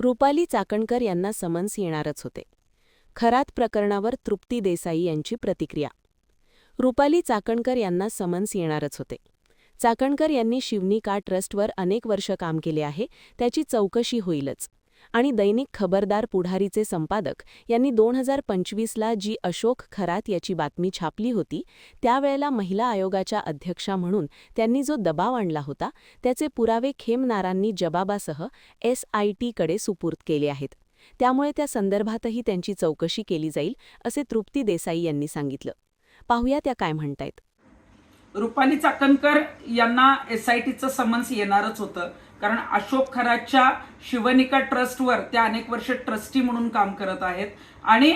रुपाली चाकणकर यांना समन्स येणारच होते. खरात प्रकरणावर तृप्ती देसाई यांची प्रतिक्रिया. रुपाली चाकणकर यांना समन्स येणारच होते. चाकणकर यांनी शिवनिका ट्रस्टवर अनेक वर्ष काम केले आहे, त्याची चौकशी होईलच. आणि दैनिक खबरदार पुढारीचे संपादक यांनी 2025ला जी अशोक खरात याची बातमी छापली होती, त्यावेळेला महिला आयोगाच्या अध्यक्षा म्हणून त्यांनी जो दबाव आणला होता, त्याचे पुरावे खेमनारांनी जबाबासह SITकडे सुपूर्द केले आहेत. त्यामुळे त्या संदर्भातही त्यांची चौकशी केली जाईल, असे तृप्ती देसाई यांनी सांगितलं. पाहूया त्या काय म्हणतायत. रुपाली चाकणकर यांना SITचं समन्स येणारच होतं, कारण अशोक खरातच्या शिवनिका ट्रस्टवर त्या अनेक वर्ष ट्रस्टी म्हणून काम करत आहेत. आणि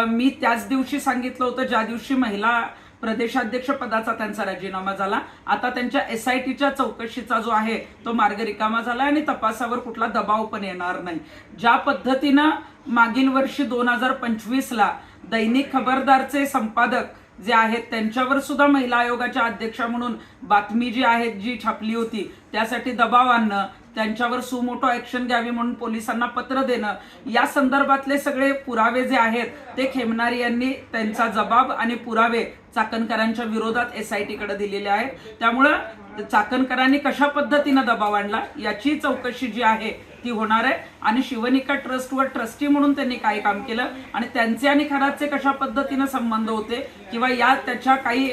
मी त्याच दिवशी सांगितलं होतं ज्या दिवशी महिला प्रदेशाध्यक्ष पदाचा त्यांचा राजीनामा झाला. आता त्यांच्या SITच्या चौकशीचा जो आहे तो मार्ग रिकामा झाला आणि तपासावर कुठला दबाव पण येणार नाही. ज्या पद्धतीनं मागील वर्षी 2025ला दैनिक खबरदारचे संपादक जे आहेत त्यांच्यावर सुद्धा महिला आयोगाच्या अध्यक्षा म्हणून बातमी जी आहे जी छापली होती, त्यासाठी दबाव आणणं, त्यांच्यावर सुमोटो ॲक्शन घ्यावी म्हणून पोलिसांना पत्र देणं, या संदर्भातले सगळे पुरावे जे आहेत ते खेमनारी यांनी त्यांचा जबाब आणि पुरावे चाकणकरांच्या विरोधात SITकडे दिलेले आहेत. त्यामुळं चाकणकरांनी कशा पद्धतीनं दबाव आणला याची चौकशी जी आहे ती होणार आहे. आणि शिवनिका ट्रस्टवर ट्रस्टी म्हणून त्यांनी काय काम केलं आणि त्यांचे आणि खरातचे कशा पद्धतीनं संबंध होते, किंवा या त्याच्या काही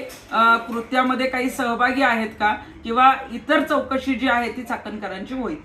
कृत्यामध्ये काही सहभागी आहेत का, किंवा इतर चौकशी जी आहे ती चाकणकरांची होईल.